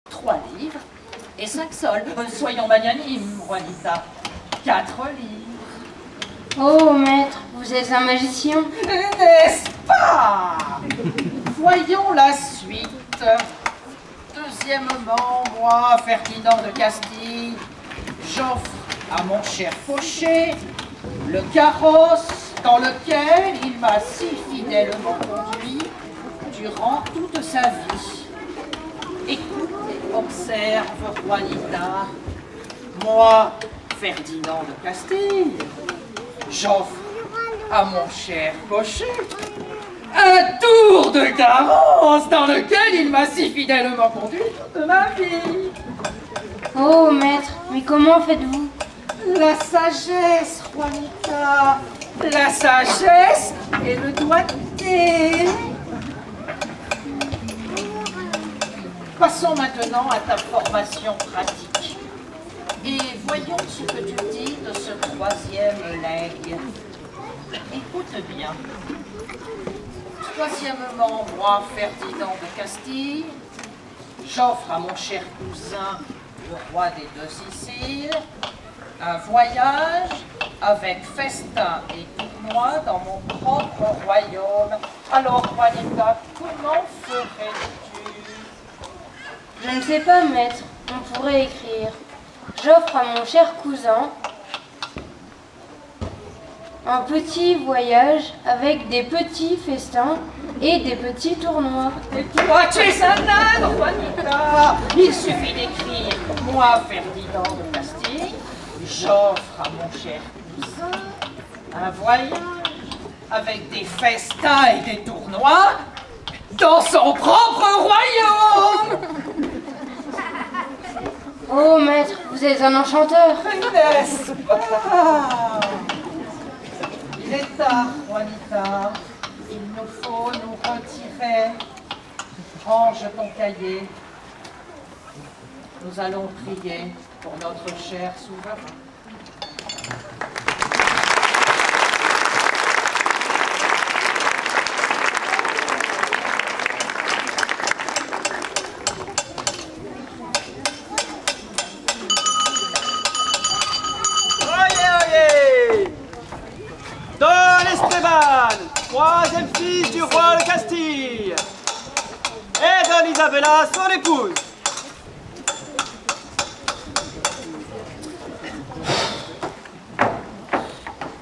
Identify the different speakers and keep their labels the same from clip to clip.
Speaker 1: 3 livres et 5 sols. Soyons magnanimes, Juanita. 4 livres.
Speaker 2: Oh, maître, vous êtes un magicien.
Speaker 1: N'est-ce pas? Voyons la suite. Deuxièmement, moi, Ferdinand de Castille, j'offre à mon cher cocher le carrosse dans lequel il m'a si fidèlement conduit durant toute sa vie. Écoute et observe, Juanita. Moi, Ferdinand de Castille, j'offre à mon cher cocher un tour de carrosse dans lequel il m'a si fidèlement conduit toute ma vie.
Speaker 2: Oh, maître, mais comment faites-vous?
Speaker 1: La sagesse, Juanita, la sagesse et le doigté. Passons maintenant à ta formation pratique. Et voyons ce que tu dis de ce 3e legs. Écoute bien. Troisièmement, moi, Ferdinand de Castille, j'offre à mon cher cousin, le roi des 2 Siciles, un voyage avec festin et tournoi dans mon propre royaume. Alors, Juanita, comment ferais-tu?
Speaker 2: Je ne sais pas, maître. On pourrait écrire. J'offre à mon cher cousin un petit voyage avec des petits festins et des petits tournois.
Speaker 1: Et toi, tu es un âne, Juanita. Il suffit d'écrire « Moi, Ferdinand de Castille, j'offre à mon cher cousin un voyage avec des festins et des tournois dans son propre royaume. »
Speaker 2: Oh, maître, vous êtes un enchanteur.
Speaker 1: N'est-ce pas? Il est tard, Juanita. Il nous faut nous retirer. Range ton cahier. Nous allons prier pour notre cher souverain.
Speaker 3: Don Esteban, 3e fils du roi de Castille, et Don Isabella, son épouse.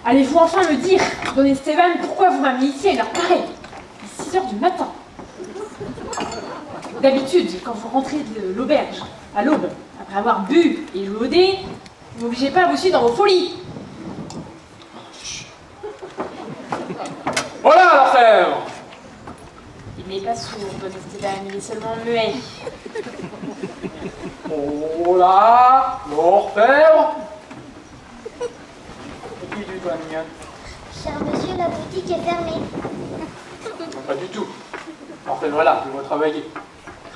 Speaker 4: Allez-vous enfin me dire, Don Esteban, pourquoi vous m'amenez ici à une heure pareille, à 6 h du matin? D'habitude, quand vous rentrez de l'auberge, à l'aube, après avoir bu et joué au dé, vous n'obligez pas à vous suivre dans vos folies.
Speaker 5: Voilà l'orfèvre!
Speaker 4: Il n'est pas sourd, Don Esteban, il est seulement muet.
Speaker 5: Oh là, l'orfèvre! Et qui du toi, mignonne?
Speaker 6: Cher monsieur, la boutique est fermée.
Speaker 5: Non, pas du tout. L'orfèvre est là, je dois travailler.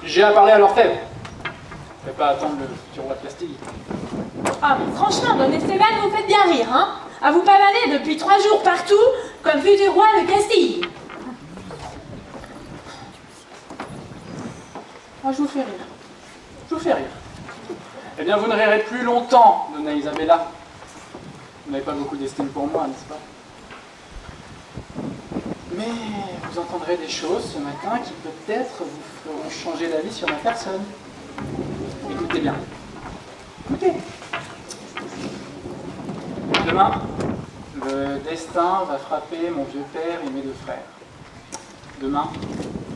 Speaker 5: J'ai à parler à l'orfèvre. Je ne vais pas attendre le futur roi de Castille.
Speaker 4: Ah, mais franchement, Don Esteban, vous faites bien rire, hein? À vous pavaner depuis 3 jours partout, comme futur roi de Castille.
Speaker 5: Ah, je vous fais rire. Je vous fais rire. Eh bien, vous ne rirez plus longtemps, Donna Isabella. Vous n'avez pas beaucoup d'estime pour moi, n'est-ce pas? Mais vous entendrez des choses ce matin qui peut-être vous feront changer d'avis sur ma personne. Écoutez bien. Écoutez. Demain, le destin va frapper mon vieux père et mes 2 frères. Demain,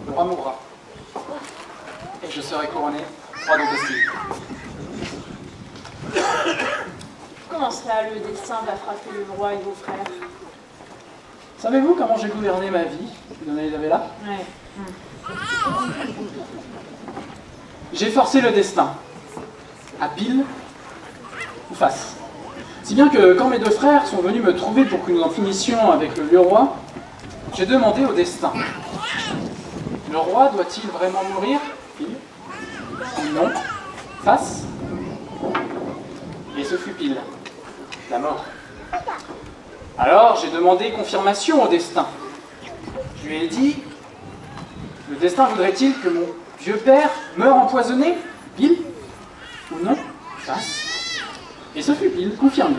Speaker 5: le roi mourra. Et je serai couronné roi de Castille.
Speaker 4: Comment cela, le destin va frapper le roi et vos frères?
Speaker 5: Savez-vous comment j'ai gouverné ma vie, Donna Isabella?
Speaker 4: Ouais.
Speaker 5: J'ai forcé le destin, à pile ou face. Si bien que quand mes 2 frères sont venus me trouver pour que nous en finissions avec le vieux roi, j'ai demandé au destin. Le roi doit-il vraiment mourir? Pile. Non. Face. Et ce fut pile. La mort. Alors j'ai demandé confirmation au destin. Je lui ai dit, le destin voudrait-il que mon vieux père meure empoisonné? Pile ou non? Face. Et ce fut pile, confirmé.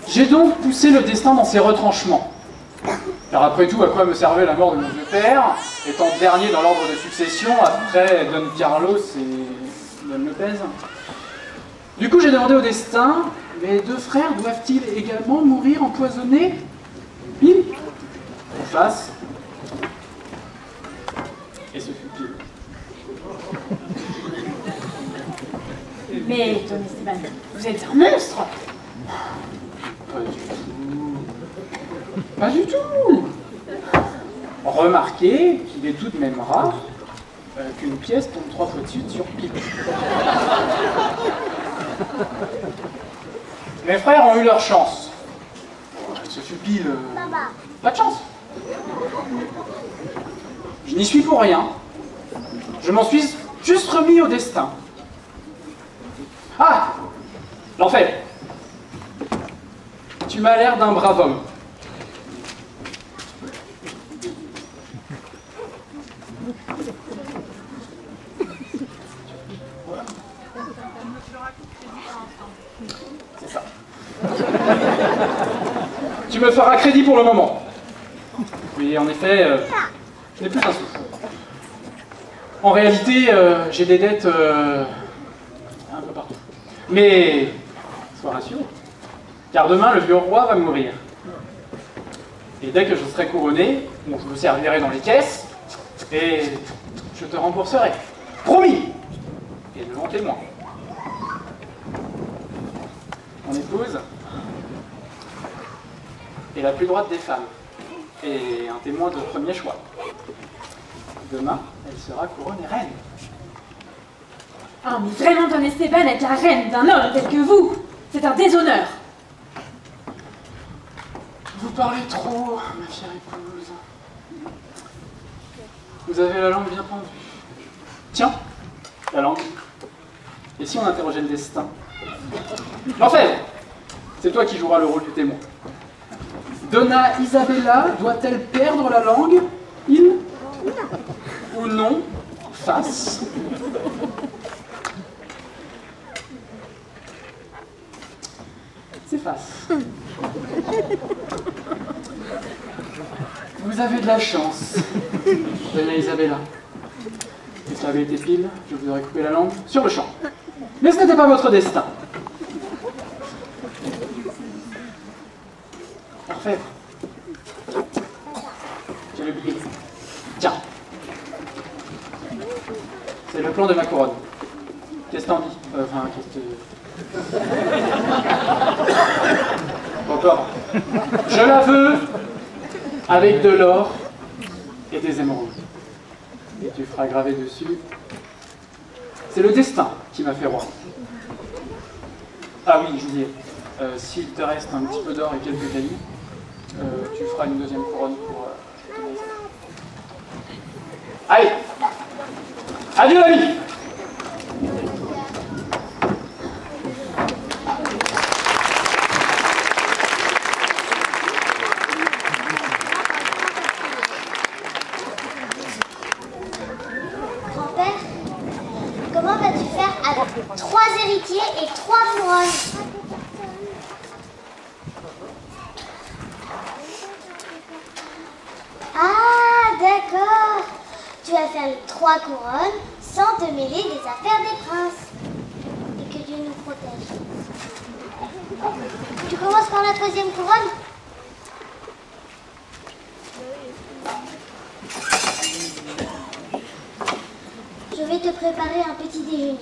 Speaker 5: J'ai donc poussé le destin dans ses retranchements. Car après tout, à quoi me servait la mort de mon vieux père, étant dernier dans l'ordre de succession après Don Carlos et Don Lopez? Du coup, j'ai demandé au destin, mes deux frères doivent-ils également mourir empoisonnés? Pile ou face? Et ce fut pile.
Speaker 4: Mais, Don Esteban, vous êtes un monstre!
Speaker 5: Pas du tout. Pas du tout. Remarquez qu'il est tout de même rare qu'une pièce tombe 3 fois de suite sur pile. Mes frères ont eu leur chance. Ce fut pile. Pas de chance. Je n'y suis pour rien. Je m'en suis juste remis au destin. Ah! L'enfer! Tu m'as l'air d'un brave homme. C'est ça. Tu me feras crédit pour le moment. Oui, en effet, je n'ai plus un sou. En réalité, j'ai des dettes un peu partout. Mais, sois rassuré, car demain, le vieux roi va mourir. Et dès que je serai couronné, bon, je me servirai dans les caisses, et je te rembourserai. Promis! Et devant témoin. Mon épouse est la plus droite des femmes, et un témoin de premier choix. Demain, elle sera couronnée reine.
Speaker 4: Ah, mais vraiment, Don Esteban, être la reine d'un homme tel que vous, c'est un déshonneur.
Speaker 5: Vous parlez trop, ma chère épouse. Vous avez la langue bien pendue. Tiens, la langue. Et si on interrogeait le destin? L'enfer, c'est toi qui joueras le rôle du témoin. Donna Isabella doit-elle perdre la langue? Il ou non? Face. C'est face. Vous avez de la chance, Donna Isabella. Si ça avait été pile, je vous aurais coupé la langue sur le champ. Mais ce n'était pas votre destin. Parfait. J'ai le billet. Tiens. C'est le plan de ma couronne. Qu'est-ce que t'en dis? Enfin, qu'est-ce que... Encore. Je la veux avec de l'or et des émeraudes. Et tu feras graver dessus. C'est le destin qui m'a fait roi. Ah oui, Juliet, s'il te reste un petit peu d'or et quelques cailloux, tu feras une deuxième couronne pour ton maison. Allez! Adieu l'ami!
Speaker 6: Comment vas-tu faire avec 3 héritiers et 3 couronnes? Ah, d'accord. Tu vas faire les 3 couronnes sans te mêler des affaires des princes. Et que Dieu nous protège. Tu commences par la 3e couronne? Je vais te préparer un petit déjeuner.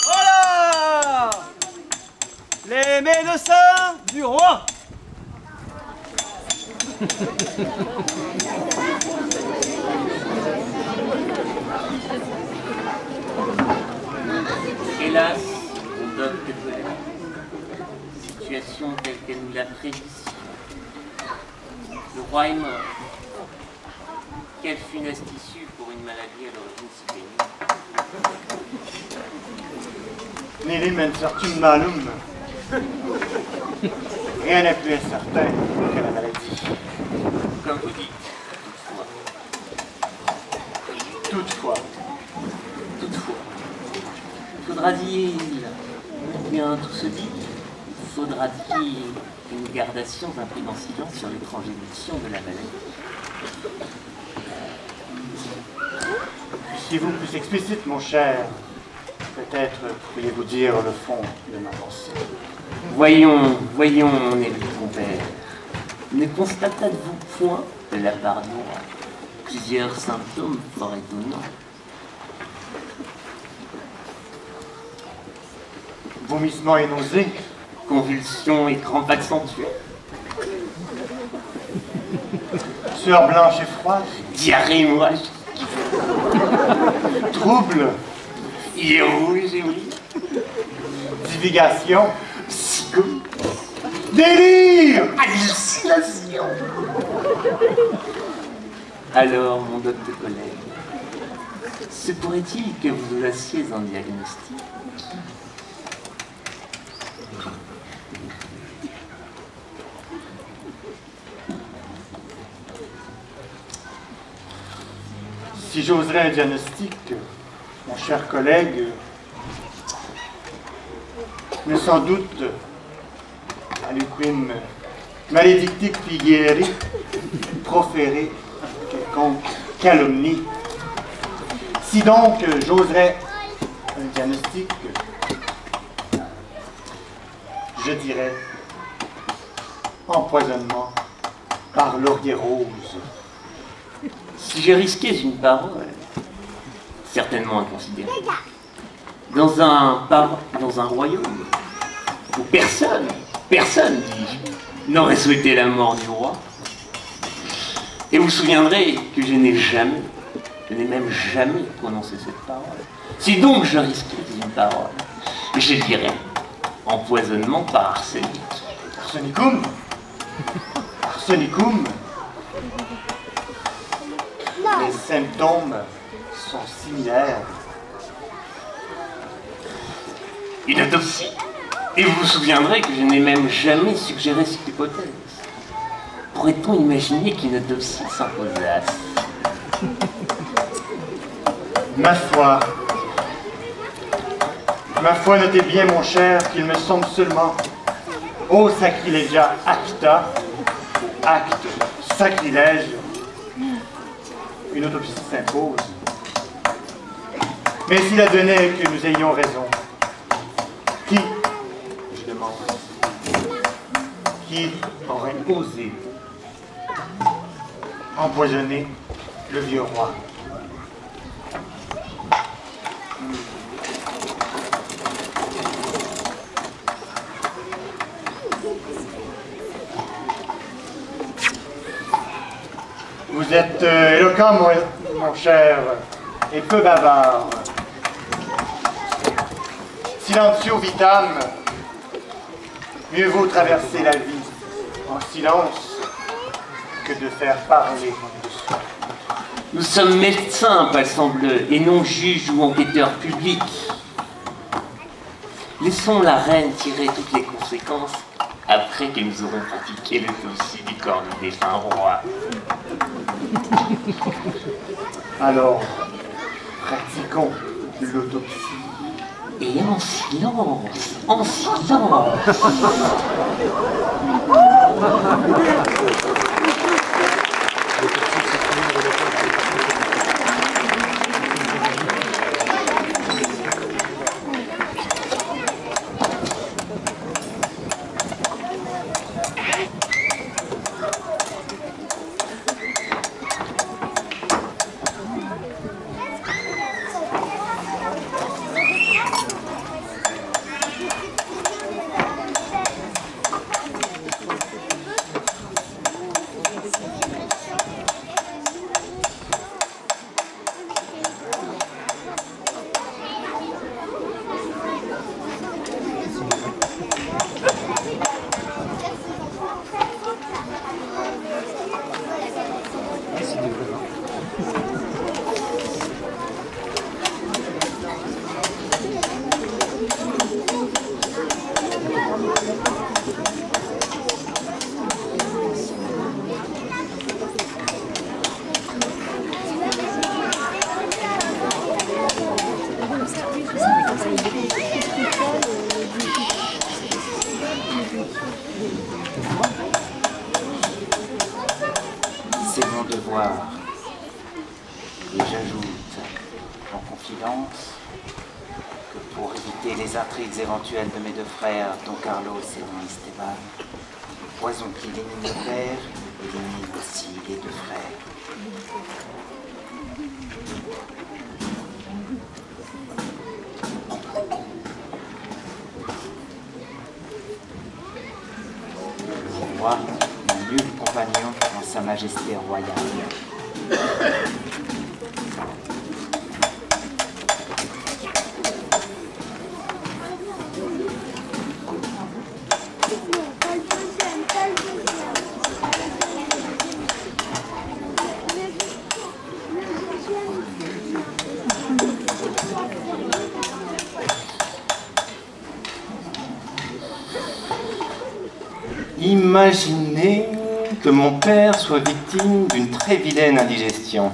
Speaker 3: Voilà! Les médecins du roi!
Speaker 7: Hélas, on donne que peu. Situation telle qu'elle nous l'a prédit. Le roi est mort. Quelle funeste issue pour une maladie à l'origine si pénible.
Speaker 8: Nili Mensertum Malum. Rien n'est plus incertain que la maladie.
Speaker 7: Comme vous dites,
Speaker 8: Toutefois.
Speaker 7: faudra-t-il, bien tout se dit, faudra-t-il que nous gardassions un prudent silence sur l'étrange évolution de la maladie?
Speaker 8: Puissiez-vous plus explicite, mon cher? Peut-être pourriez-vous dire le fond de ma pensée.
Speaker 7: Voyons, mon élu compère. Ne constatâtes-vous point de la part du roi plusieurs symptômes fort étonnants?
Speaker 8: Vomissements et nausées,
Speaker 7: Convulsions et crampes accentuées,
Speaker 8: sueur blanche et froide,
Speaker 7: diarrhée hémorragique,
Speaker 8: troubles,
Speaker 7: yeux rouges et oui,
Speaker 8: divagation,
Speaker 7: psycho,
Speaker 8: délire.
Speaker 7: hallucination. Alors, mon docteur collègue, se pourrait-il que vous fassiez un diagnostic?
Speaker 8: Si j'oserais un diagnostic, mon cher collègue, mais sans doute aliquim maledictic figeri proféré quelconque calomnie. Si donc j'oserais un diagnostic, je dirais empoisonnement par laurier rose.
Speaker 7: Si je risquais une parole, certainement inconsidérée, dans un royaume où personne, dis-je, n'aurait souhaité la mort du roi, et vous vous souviendrez que je n'ai même jamais prononcé cette parole. Si donc je risquais une parole, je dirais empoisonnement par arsenic.
Speaker 8: Arsenicum? Arsenicum? Les symptômes sont similaires.
Speaker 7: Une autopsie. Et vous vous souviendrez que je n'ai même jamais suggéré cette hypothèse. Pourrait-on imaginer qu'une autopsie s'imposasse?
Speaker 8: Ma foi, notez bien, mon cher, qu'il me semble seulement, ô sacrilégia acta, acte sacrilège, une autopsie s'impose. Mais s'il advenait que nous ayons raison, qui, je demande, qui aurait osé empoisonner le vieux roi? Vous êtes éloquent, mon cher, et peu bavard. Silentio vitam, mieux vaut traverser la vie en silence que de faire parler de soi.
Speaker 7: Nous sommes médecins, palsambleu, et non juges ou enquêteurs publics. Laissons la reine tirer toutes les conséquences après que nous aurons pratiqué l'autopsie du corps du défunt roi.
Speaker 8: Alors, pratiquons l'autopsie.
Speaker 7: Et en silence, en silence.
Speaker 9: éviter les intrigues éventuelles de mes deux frères, Don Carlos et Don Esteban. Le poison qui élimine le père élimine aussi les deux frères. Le roi, mon nul compagnon en sa majesté royale.
Speaker 10: Imaginez que mon père soit victime d'une très vilaine indigestion.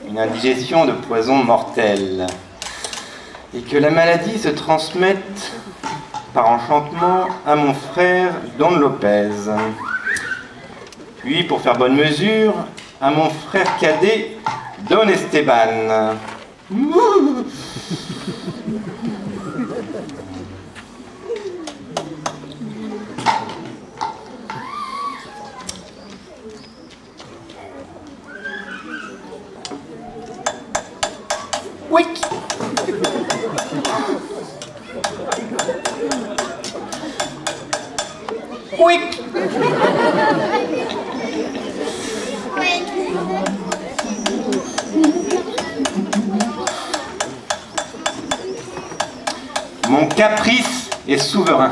Speaker 10: Une indigestion de poison mortel. Et que la maladie se transmette par enchantement à mon frère Don Lopez. Puis, pour faire bonne mesure, à mon frère cadet Don Esteban.
Speaker 9: Quick! Quick!
Speaker 10: Mon caprice est souverain.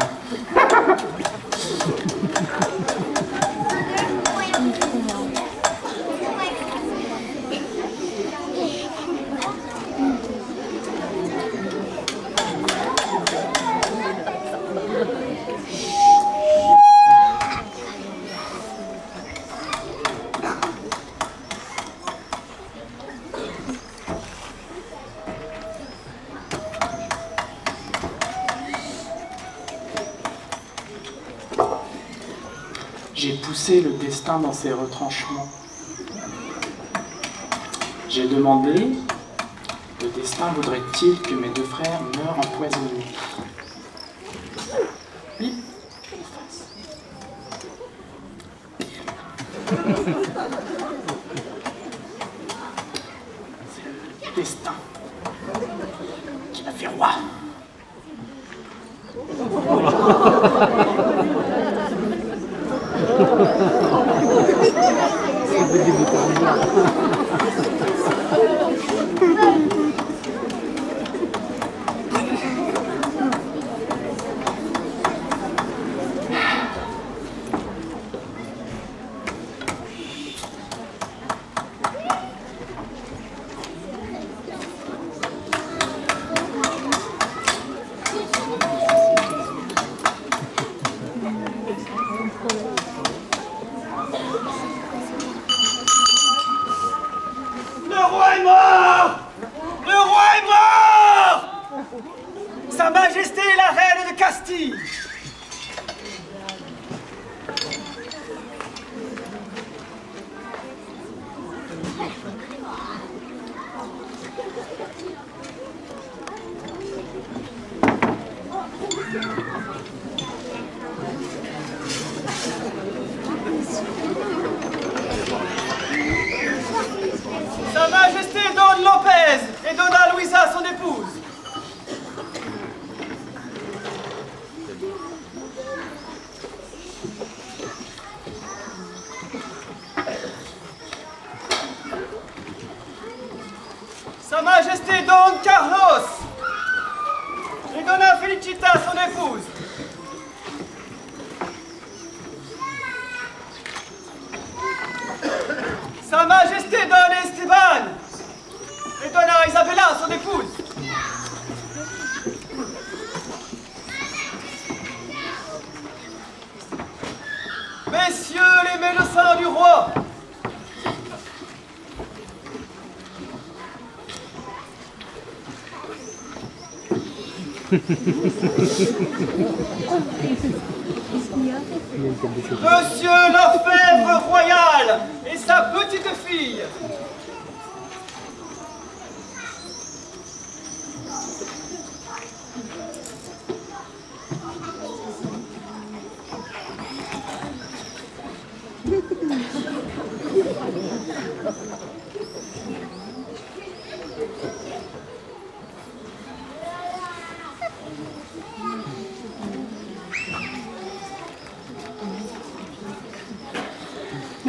Speaker 5: J'ai poussé le destin dans ses retranchements. J'ai demandé, le destin voudrait-il que mes deux frères meurent empoisonnés? Oui, ou face. C'est le destin qui m'a fait roi.
Speaker 3: Sa Majesté la Reine de Castille. Sa Majesté Don Lopez et Donna Luisa, son épouse. Sa Majesté Don Carlos et Donna Felicita, son épouse. Sa Majesté Don Esteban et Donna Isabella, son épouse. Messieurs les médecins du roi, Monsieur Lefebvre Royal et sa petite fille.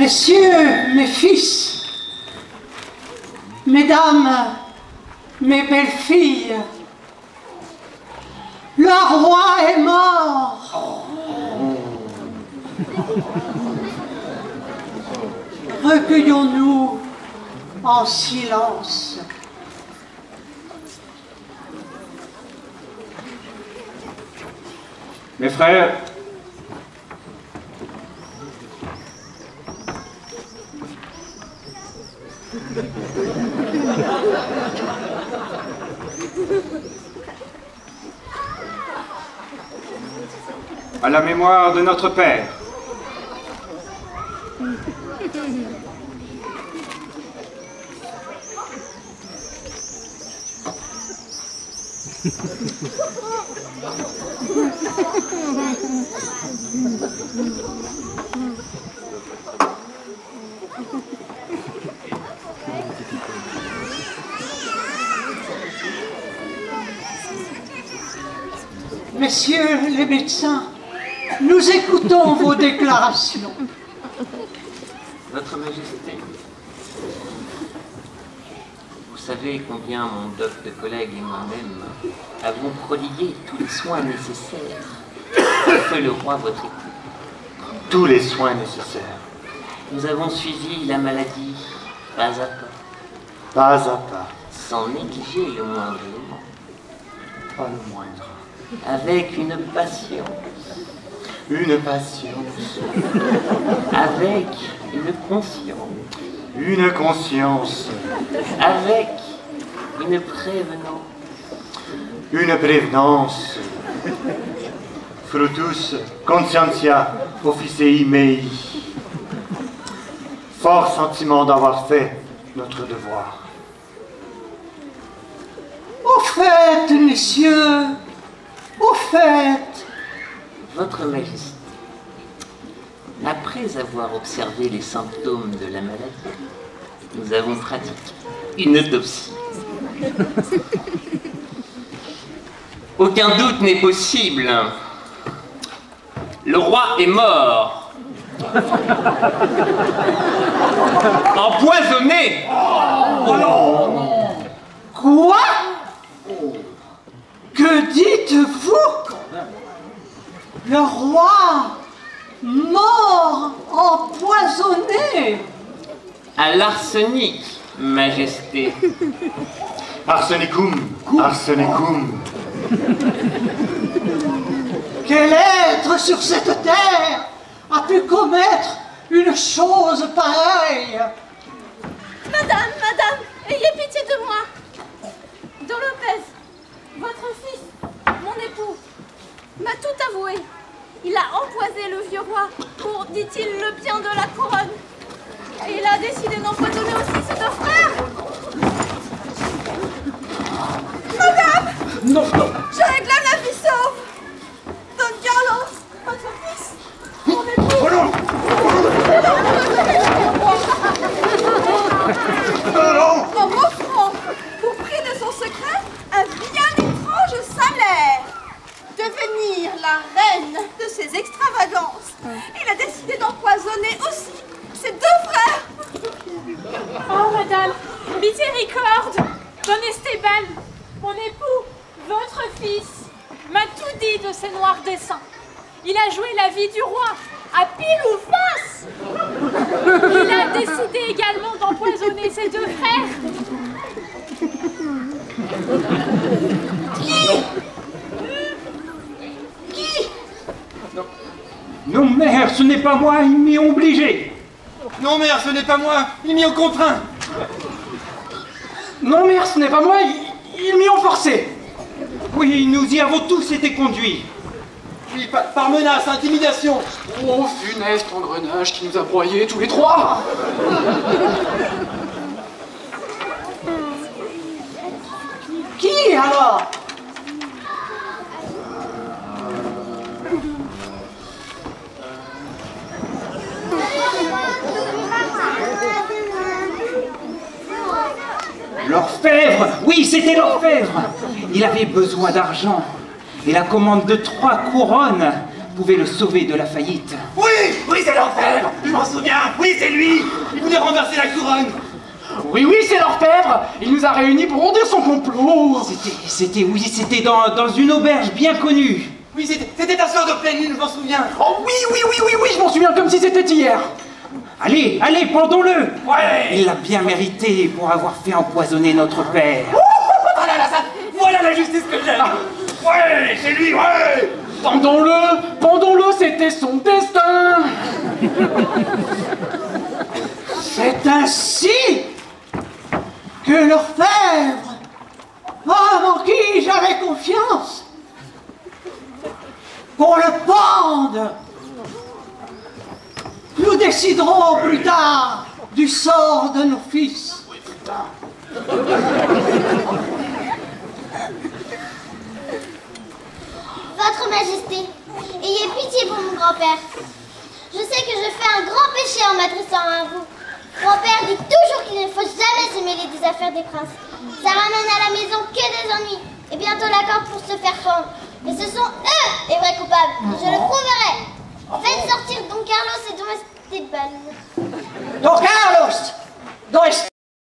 Speaker 11: Messieurs, mes fils, mesdames, mes belles filles, le roi est mort. Recueillons-nous en silence.
Speaker 12: Mes frères, à la mémoire de notre père,
Speaker 11: Messieurs les médecins, nous écoutons vos déclarations.
Speaker 7: Votre Majesté, vous savez combien mon doc de collègue et moi-même avons prodigué tous les soins nécessaires pour que le roi votre époux.
Speaker 8: Tous les soins nécessaires.
Speaker 7: Nous avons suivi la maladie pas à pas.
Speaker 8: Pas à pas.
Speaker 7: Sans négliger le moindre élément.
Speaker 8: Pas le moindre.
Speaker 7: Avec une patience.
Speaker 8: Une patience.
Speaker 7: Avec une conscience.
Speaker 8: Une conscience.
Speaker 7: Avec une prévenance.
Speaker 8: Une prévenance. Frutus conscientia officii mei. Fort sentiment d'avoir fait notre devoir.
Speaker 11: Au fait, messieurs, au fait.
Speaker 7: Votre Majesté, après avoir observé les symptômes de la maladie, nous avons pratiqué une autopsie. Aucun doute n'est possible. Le roi est mort. Empoisonné.
Speaker 11: Oh non. Quoi? Que dites-vous? Le roi mort empoisonné?
Speaker 7: À l'arsenic, Majesté.
Speaker 8: Arsenicum, arsenicum.
Speaker 11: Quel être sur cette terre a pu commettre une chose pareille?
Speaker 13: Madame, madame, ayez pitié de moi. Don Lopez, votre fils, mon époux, m'a tout avoué. Il a empoisonné le vieux roi pour, dit-il, le bien de la couronne. Et il a décidé d'empoisonner aussi ses deux frères. Madame!
Speaker 5: Non, non.
Speaker 13: Je réclame la vie sauve. Don Carlos, votre fils, mon époux.
Speaker 8: Oh non!
Speaker 13: En m'offrant, pour prix de son secret, un bien étrange salaire. Devenir la reine de ses extravagances. Il a décidé d'empoisonner aussi ses deux frères.
Speaker 4: Oh, madame, miséricorde, Don Esteban, mon époux, votre fils, m'a tout dit de ses noirs desseins. Il a joué la vie du roi, à pile ou face. Il a décidé également d'empoisonner ses deux frères.
Speaker 11: Qui?
Speaker 12: Non, mère, ce n'est pas moi, ils m'y ont obligé.
Speaker 10: Non, mère, ce n'est pas moi, ils m'y ont contraint.
Speaker 5: Non, mère, ce n'est pas moi, ils m'y ont forcé.
Speaker 12: Oui, nous y avons tous été conduits.
Speaker 10: Oui, par menace, intimidation.
Speaker 5: Oh, funeste engrenage qui nous a broyés tous les trois.
Speaker 11: Qui alors?
Speaker 12: L'orfèvre, oui, c'était l'orfèvre. Il avait besoin d'argent. Et la commande de 3 couronnes pouvait le sauver de la faillite.
Speaker 10: Oui, oui, c'est l'orfèvre.
Speaker 12: Je m'en souviens. Oui, c'est lui. Il voulait renverser la couronne.
Speaker 5: Oui, oui, c'est l'orfèvre. Il nous a réunis pour monter son complot.
Speaker 12: C'était dans une auberge bien connue. Oui, c'était un soir de pleine lune, je m'en souviens.
Speaker 5: Oh oui, je m'en souviens comme si c'était hier.
Speaker 12: Allez, pendons-le.
Speaker 7: Ouais.
Speaker 12: Il l'a bien mérité pour avoir fait empoisonner notre père.
Speaker 7: Voilà la justice que j'aime. Ouais, c'est lui, ouais.
Speaker 5: Pendons-le, c'était son destin.
Speaker 11: C'est ainsi que l'orfèvre, en qui j'avais confiance, qu'on le pende. Nous déciderons plus tard du sort de nos fils.
Speaker 5: Oui, plus tard.
Speaker 6: Votre Majesté, ayez pitié pour mon grand-père. Je sais que je fais un grand péché en m'adressant à vous. Grand-père dit toujours qu'il ne faut jamais se mêler des affaires des princes. Ça ramène à la maison que des ennuis et bientôt la corde pour se faire fendre. Mais ce sont eux les vrais coupables, je le prouverai. Faites sortir Don Carlos et Don Esteban.
Speaker 11: Don Carlos!